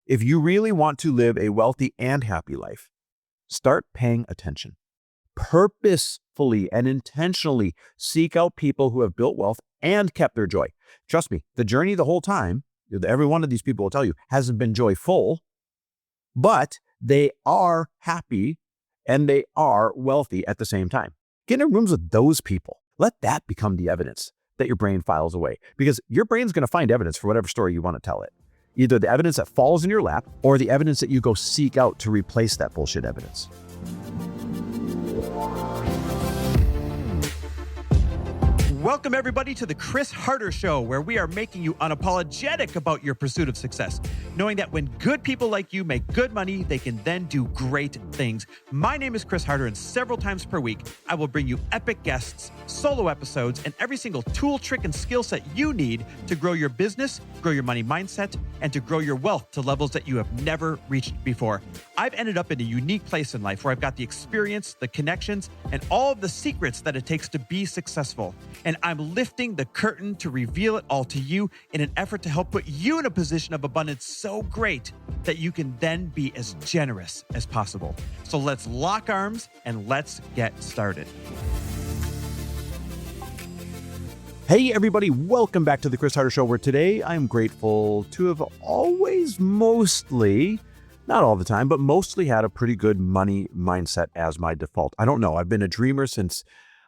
If you really want to live a wealthy and happy life, start paying attention. Purposefully and intentionally seek out people who have built wealth and kept their joy. Trust me, the journey the whole time, every one of these people will tell you, hasn't been joyful, but they are happy and they are wealthy at the same time. Get in rooms with those people. Let that become the evidence that your brain files away, because your brain's going to find evidence for whatever story you want to tell it. Either the evidence that falls in your lap or the evidence that you go seek out to replace that bullshit evidence. Welcome, everybody, to the Chris Harder Show, where we are making you unapologetic about your pursuit of success, knowing that when good people like you make good money, they can then do great things. My name is Chris Harder, and several times per week, I will bring you epic guests, solo episodes, and every single tool, trick, and skill set you need to grow your business, grow your money mindset, and to grow your wealth to levels that you have never reached before. I've ended up in a unique place in life where I've got the experience, the connections, and all of the secrets that it takes to be successful. And I'm lifting the curtain to reveal it all to you in an effort to help put you in a position of abundance so great that you can then be as generous as possible. So let's lock arms and let's get started. Hey everybody, welcome back to the Chris Harder Show, where today I'm grateful to have always mostly, not all the time, but mostly had a pretty good money mindset as my default. I don't know, I've been a dreamer since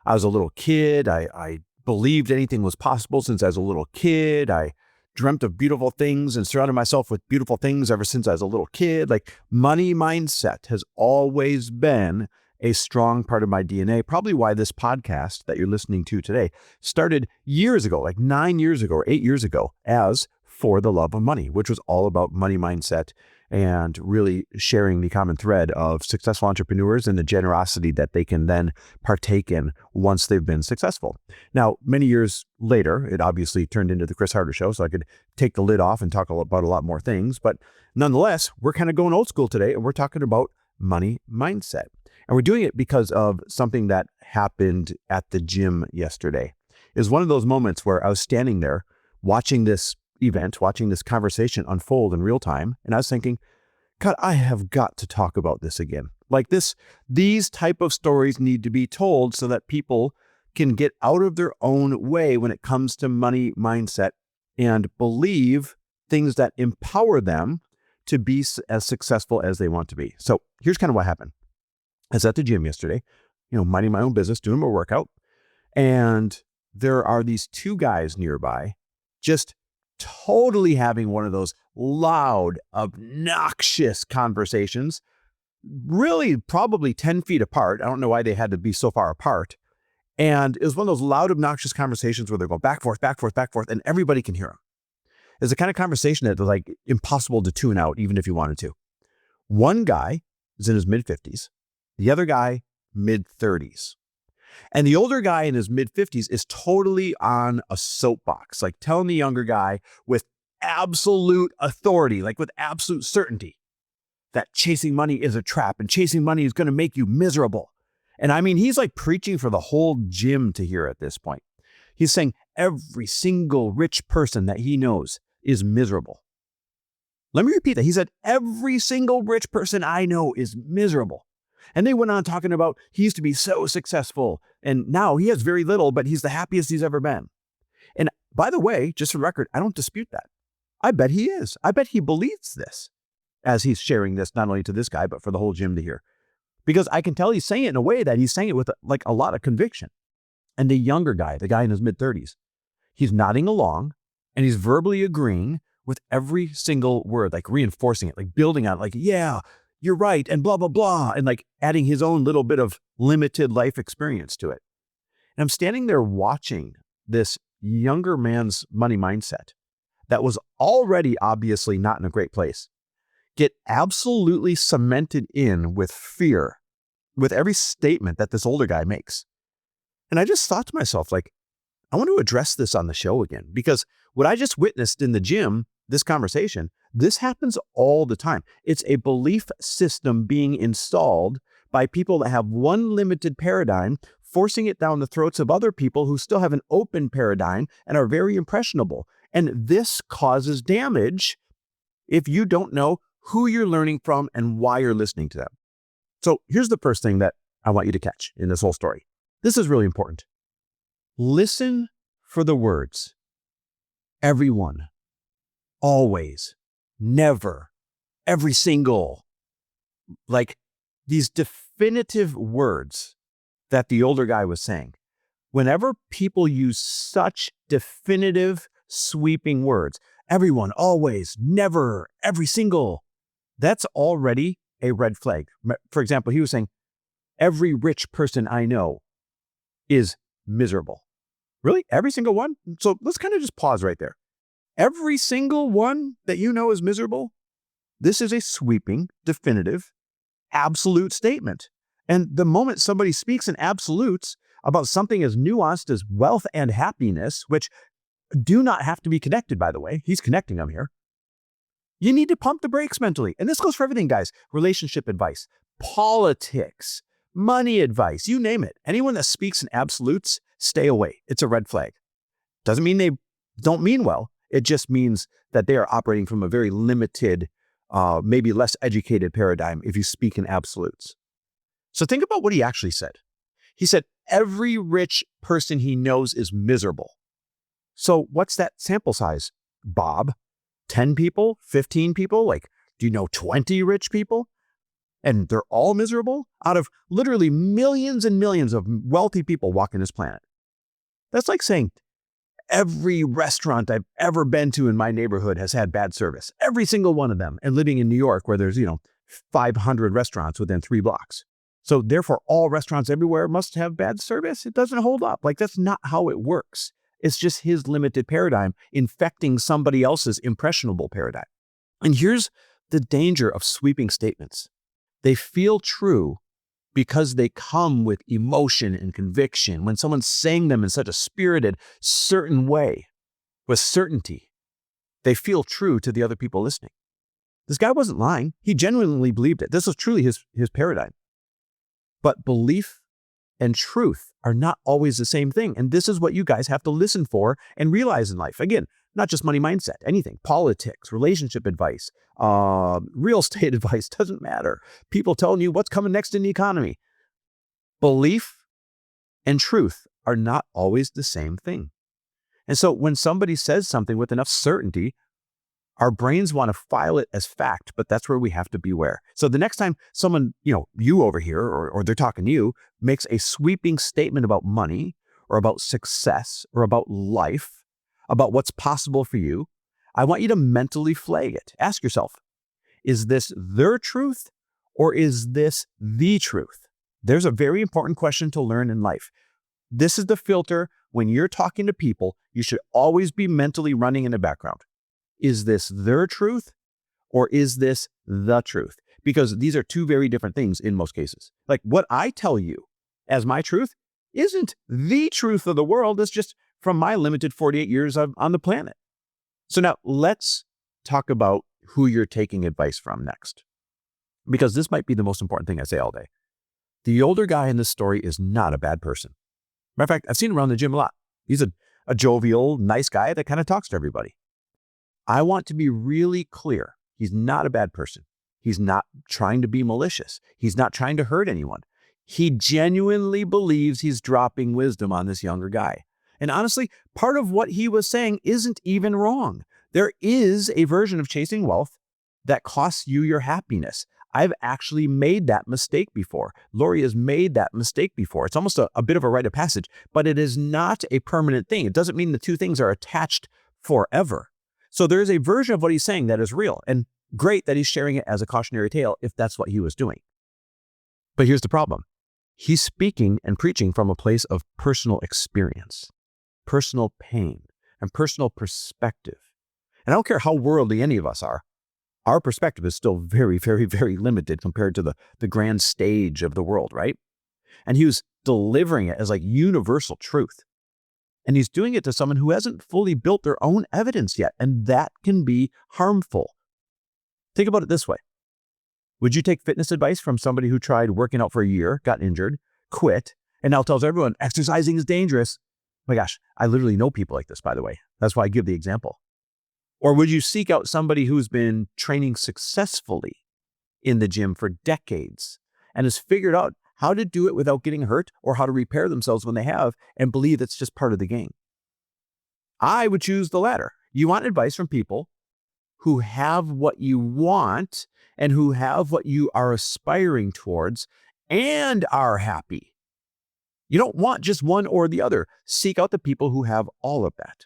I was a little kid. I believed anything was possible since I was a little kid. I dreamt of beautiful things and surrounded myself with beautiful things ever since I was a little kid. Like, money mindset has always been a strong part of my DNA. Probably why this podcast that you're listening to today started years ago, like 9 years ago or 8 years ago, as For the Love of Money, which was all about money mindset and really sharing the common thread of successful entrepreneurs and the generosity that they can then partake in once they've been successful. Now, many years later, it obviously turned into the Chris Harder Show, so I could take the lid off and talk about a lot more things. But nonetheless, we're kind of going old school today, and we're talking about money mindset. And we're doing it because of something that happened at the gym yesterday. It was one of those moments where I was standing there watching this event, watching this conversation unfold in real time. And I was thinking, God, I have got to talk about this again. Like these type of stories need to be told so that people can get out of their own way when it comes to money mindset and believe things that empower them to be as successful as they want to be. So here's kind of what happened. I was at the gym yesterday, minding my own business, doing my workout. And there are these two guys nearby just totally having one of those loud, obnoxious conversations, really probably 10 feet apart. I don't know why they had to be so far apart. And it was one of those loud, obnoxious conversations where they're going back, forth, back, forth, back, forth, and everybody can hear them. It's the kind of conversation that was like impossible to tune out, even if you wanted to. One guy is in his mid-50s, the other guy, mid-30s. And the older guy in his mid-50s is totally on a soapbox, like telling the younger guy with absolute authority, like with absolute certainty, that chasing money is a trap and chasing money is going to make you miserable. And I mean, he's like preaching for the whole gym to hear at this point. He's saying every single rich person that he knows is miserable. Let me repeat that. He said, every single rich person I know is miserable. And they went on talking about he used to be so successful, and now he has very little, but he's the happiest he's ever been. And by the way, just for the record, I don't dispute that. I bet he is. I bet he believes this as he's sharing this, not only to this guy, but for the whole gym to hear. Because I can tell he's saying it in a way that he's saying it with like a lot of conviction. And the younger guy, the guy in his mid-30s, he's nodding along and he's verbally agreeing with every single word, like reinforcing it, like building on it, like, yeah, you're right, and blah, blah, blah, and like adding his own little bit of limited life experience to it. And I'm standing there watching this younger man's money mindset that was already obviously not in a great place get absolutely cemented in with fear with every statement that this older guy makes. And I just thought to myself, like, I want to address this on the show again, because what I just witnessed in the gym, this conversation, this happens all the time. It's a belief system being installed by people that have one limited paradigm, forcing it down the throats of other people who still have an open paradigm and are very impressionable. And this causes damage if you don't know who you're learning from and why you're listening to them. So here's the first thing that I want you to catch in this whole story. This is really important. Listen for the words. Everyone, always, never, every single, like these definitive words that the older guy was saying. Whenever people use such definitive, sweeping words, everyone, always, never, every single, that's already a red flag. For example, he was saying, every rich person I know is miserable. Really? Every single one? So let's kind of just pause right there. Every single one that you know is miserable? This is a sweeping, definitive, absolute statement. And the moment somebody speaks in absolutes about something as nuanced as wealth and happiness, which do not have to be connected, by the way, he's connecting them here, you need to pump the brakes mentally. And this goes for everything, guys. Relationship advice, politics, money advice, you name it. Anyone that speaks in absolutes, stay away. It's a red flag. Doesn't mean they don't mean well. It just means that they are operating from a very limited, maybe less educated paradigm if you speak in absolutes. So think about what he actually said. He said, every rich person he knows is miserable. So what's that sample size, Bob? 10 people? 15 people? Like, do you know 20 rich people? And they're all miserable out of literally millions and millions of wealthy people walking this planet. That's like saying every restaurant I've ever been to in my neighborhood has had bad service. Every single one of them. And living in New York where there's, 500 restaurants within 3 blocks. So therefore, all restaurants everywhere must have bad service. It doesn't hold up. Like, that's not how it works. It's just his limited paradigm infecting somebody else's impressionable paradigm. And here's the danger of sweeping statements. They feel true because they come with emotion and conviction. When someone's saying them in such a spirited, certain way, with certainty, they feel true to the other people listening. This guy wasn't lying. He genuinely believed it. This was truly his paradigm. But belief and truth are not always the same thing. And this is what you guys have to listen for and realize in life. Again, not just money mindset, anything, politics, relationship advice, real estate advice, doesn't matter. People telling you what's coming next in the economy. Belief and truth are not always the same thing. And so when somebody says something with enough certainty, our brains want to file it as fact, but that's where we have to beware. So the next time someone, you over here, or they're talking to you, makes a sweeping statement about money or about success or about life, about what's possible for you, I want you to mentally flag it. Ask yourself, is this their truth or is this the truth? There's a very important question to learn in life. This is the filter. When you're talking to people, you should always be mentally running in the background. Is this their truth or is this the truth? Because these are two very different things in most cases. Like, what I tell you as my truth isn't the truth of the world. It's just from my limited 48 years on the planet. So now let's talk about who you're taking advice from next, because this might be the most important thing I say all day. The older guy in this story is not a bad person. Matter of fact, I've seen him around the gym a lot. He's a jovial, nice guy that kind of talks to everybody. I want to be really clear. He's not a bad person. He's not trying to be malicious. He's not trying to hurt anyone. He genuinely believes he's dropping wisdom on this younger guy. And honestly, part of what he was saying isn't even wrong. There is a version of chasing wealth that costs you your happiness. I've actually made that mistake before. Lori has made that mistake before. It's almost a bit of a rite of passage, but it is not a permanent thing. It doesn't mean the two things are attached forever. So there is a version of what he's saying that is real, and great that he's sharing it as a cautionary tale if that's what he was doing. But here's the problem. He's speaking and preaching from a place of personal experience, personal pain, and personal perspective. And I don't care how worldly any of us are, our perspective is still very, very, very limited compared to the grand stage of the world, right? And he was delivering it as like universal truth. And he's doing it to someone who hasn't fully built their own evidence yet. And that can be harmful. Think about it this way. Would you take fitness advice from somebody who tried working out for a year, got injured, quit, and now tells everyone exercising is dangerous? Oh my gosh, I literally know people like this, by the way. That's why I give the example. Or would you seek out somebody who's been training successfully in the gym for decades and has figured out how to do it without getting hurt or how to repair themselves when they have and believe it's just part of the game? I would choose the latter. You want advice from people who have what you want and who have what you are aspiring towards and are happy. You don't want just one or the other. Seek out the people who have all of that.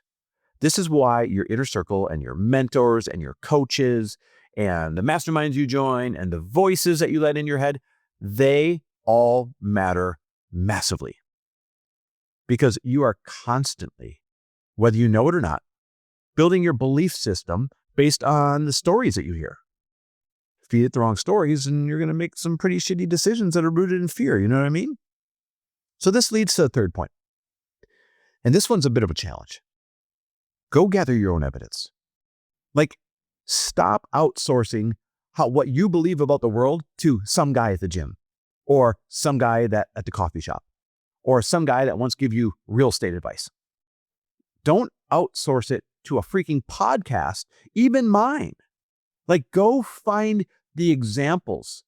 This is why your inner circle and your mentors and your coaches and the masterminds you join and the voices that you let in your head, they all matter massively. Because you are constantly, whether you know it or not, building your belief system based on the stories that you hear. Feed it the wrong stories and you're going to make some pretty shitty decisions that are rooted in fear. You know what I mean? So this leads to the third point. And this one's a bit of a challenge. Go gather your own evidence. Like, stop outsourcing what you believe about the world to some guy at the gym or some guy at the coffee shop or some guy that wants to give you real estate advice. Don't outsource it to a freaking podcast, even mine. Like, go find the examples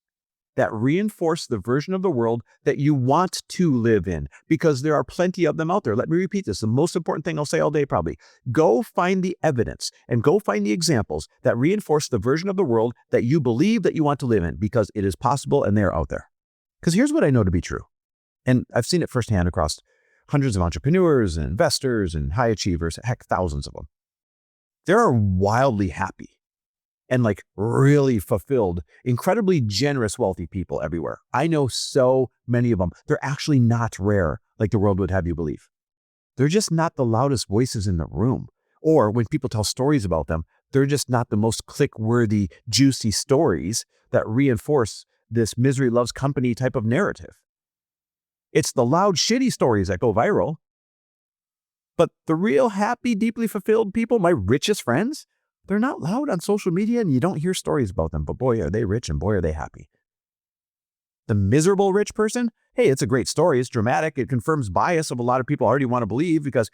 that reinforce the version of the world that you want to live in, because there are plenty of them out there. Let me repeat this. The most important thing I'll say all day probably. Go find the evidence and go find the examples that reinforce the version of the world that you believe that you want to live in, because it is possible and they're out there. Because here's what I know to be true. And I've seen it firsthand across hundreds of entrepreneurs and investors and high achievers, heck, thousands of them. There are wildly happy and like really fulfilled, incredibly generous, wealthy people everywhere. I know so many of them. They're actually not rare like the world would have you believe. They're just not the loudest voices in the room. Or when people tell stories about them, they're just not the most click-worthy, juicy stories that reinforce this misery loves company type of narrative. It's the loud, shitty stories that go viral. But the real happy, deeply fulfilled people, my richest friends, they're not loud on social media and you don't hear stories about them, but boy, are they rich and boy, are they happy. The miserable rich person, hey, it's a great story. It's dramatic. It confirms bias of a lot of people already want to believe because,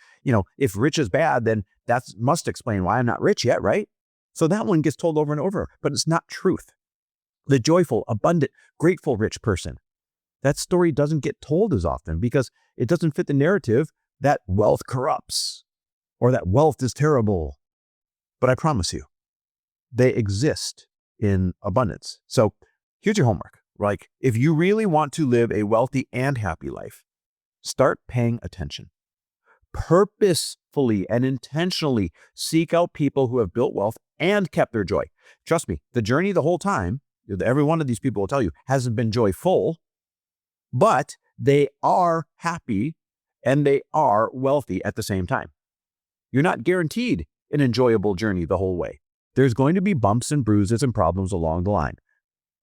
if rich is bad, then that must explain why I'm not rich yet, right? So that one gets told over and over, but it's not truth. The joyful, abundant, grateful rich person, that story doesn't get told as often because it doesn't fit the narrative that wealth corrupts or that wealth is terrible. But I promise you, they exist in abundance. So here's your homework. Like, if you really want to live a wealthy and happy life, start paying attention. Purposefully and intentionally seek out people who have built wealth and kept their joy. Trust me, the journey the whole time, every one of these people will tell you, hasn't been joyful, but they are happy and they are wealthy at the same time. You're not guaranteed an enjoyable journey the whole way. There's going to be bumps and bruises and problems along the line.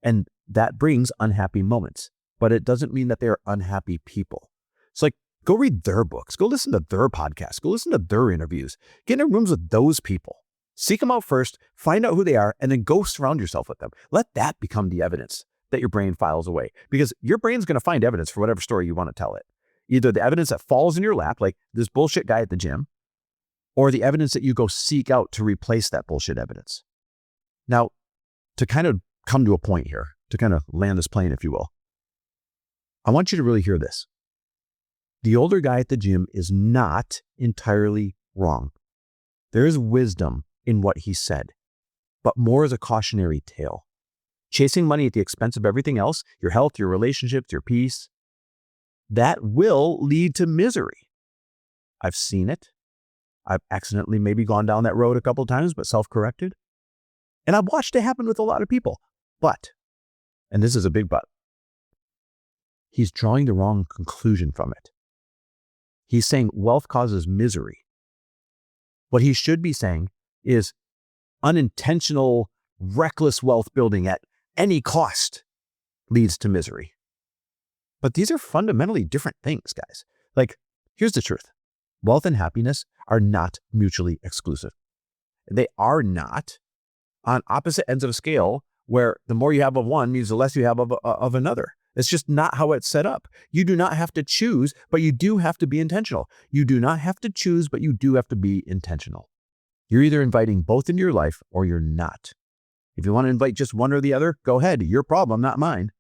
And that brings unhappy moments, but it doesn't mean that they're unhappy people. It's like, go read their books, go listen to their podcasts, go listen to their interviews, get in rooms with those people, seek them out first, find out who they are, and then go surround yourself with them. Let that become the evidence that your brain files away, because your brain's going to find evidence for whatever story you want to tell it. Either the evidence that falls in your lap, like this bullshit guy at the gym, or the evidence that you go seek out to replace that bullshit evidence. Now, to kind of come to a point here, to kind of land this plane, if you will, I want you to really hear this. The older guy at the gym is not entirely wrong. There is wisdom in what he said, but more as a cautionary tale. Chasing money at the expense of everything else, your health, your relationships, your peace, that will lead to misery. I've seen it. I've accidentally maybe gone down that road a couple of times, but self-corrected. And I've watched it happen with a lot of people. But, and this is a big but, he's drawing the wrong conclusion from it. He's saying wealth causes misery. What he should be saying is unintentional, reckless wealth building at any cost leads to misery. But these are fundamentally different things, guys. Like, here's the truth. Wealth and happiness are not mutually exclusive. They are not on opposite ends of a scale where the more you have of one means the less you have of another. It's just not how it's set up. You do not have to choose, but you do have to be intentional. You do not have to choose, but you do have to be intentional. You're either inviting both into your life or you're not. If you want to invite just one or the other, go ahead. Your problem, not mine.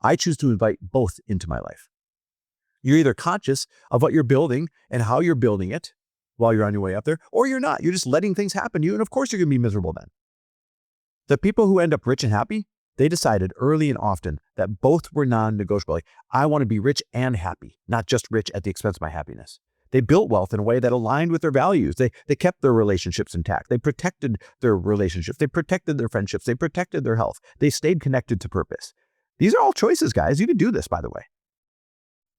I choose to invite both into my life. You're either conscious of what you're building and how you're building it while you're on your way up there, or you're not. You're just letting things happen to you. And of course, you're going to be miserable then. The people who end up rich and happy, they decided early and often that both were non-negotiable. Like, I want to be rich and happy, not just rich at the expense of my happiness. They built wealth in a way that aligned with their values. They kept their relationships intact. They protected their relationships. They protected their friendships. They protected their health. They stayed connected to purpose. These are all choices, guys. You can do this, by the way.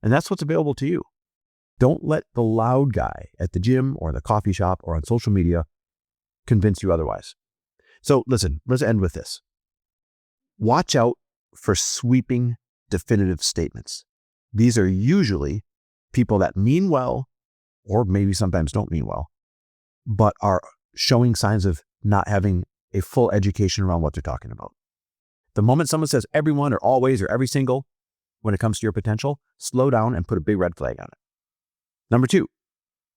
And that's what's available to you. Don't let the loud guy at the gym or the coffee shop or on social media convince you otherwise. So listen, let's end with this. Watch out for sweeping, definitive statements. These are usually people that mean well, or maybe sometimes don't mean well, but are showing signs of not having a full education around what they're talking about. The moment someone says everyone or always or every single when it comes to your potential, slow down and put a big red flag on it. Number 2,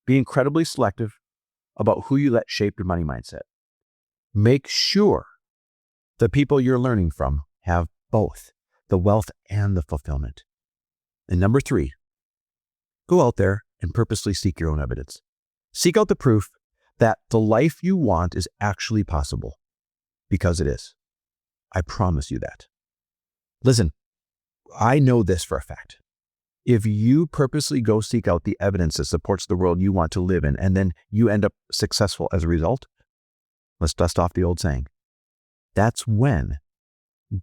be incredibly selective about who you let shape your money mindset. Make sure the people you're learning from have both the wealth and the fulfillment. And number 3, go out there and purposely seek your own evidence. Seek out the proof that the life you want is actually possible, because it is. I promise you that. Listen, I know this for a fact. If you purposely go seek out the evidence that supports the world you want to live in, and then you end up successful as a result, let's dust off the old saying. That's when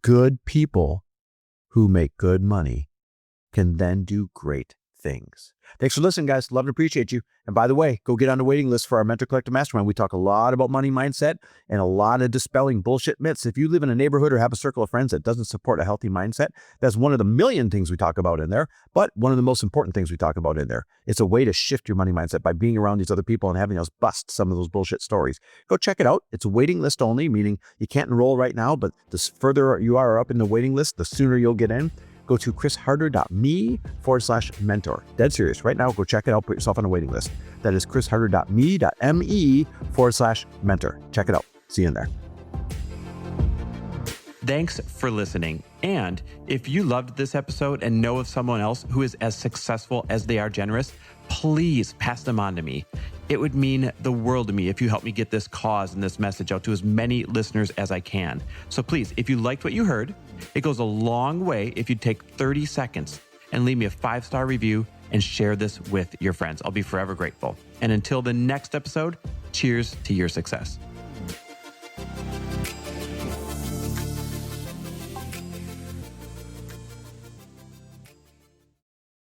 good people who make good money can then do great things. Thanks for listening, guys. Love and appreciate you. And by the way, go get on the waiting list for our Mentor Collective Mastermind. We talk a lot about money mindset and a lot of dispelling bullshit myths. If you live in a neighborhood or have a circle of friends that doesn't support a healthy mindset, that's one of the million things we talk about in there, but one of the most important things we talk about in there. It's a way to shift your money mindset by being around these other people and having us bust some of those bullshit stories. Go check it out. It's a waiting list only, meaning you can't enroll right now, but the further you are up in the waiting list, the sooner you'll get in. Go to chrisharder.me/mentor. Dead serious. Right now, go check it out. Put yourself on a waiting list. That is chrisharder.me/mentor. Check it out. See you in there. Thanks for listening. And if you loved this episode and know of someone else who is as successful as they are generous, please pass them on to me. It would mean the world to me if you help me get this cause and this message out to as many listeners as I can. So please, if you liked what you heard, it goes a long way if you take 30 seconds and leave me a 5-star review and share this with your friends. I'll be forever grateful. And until the next episode, cheers to your success.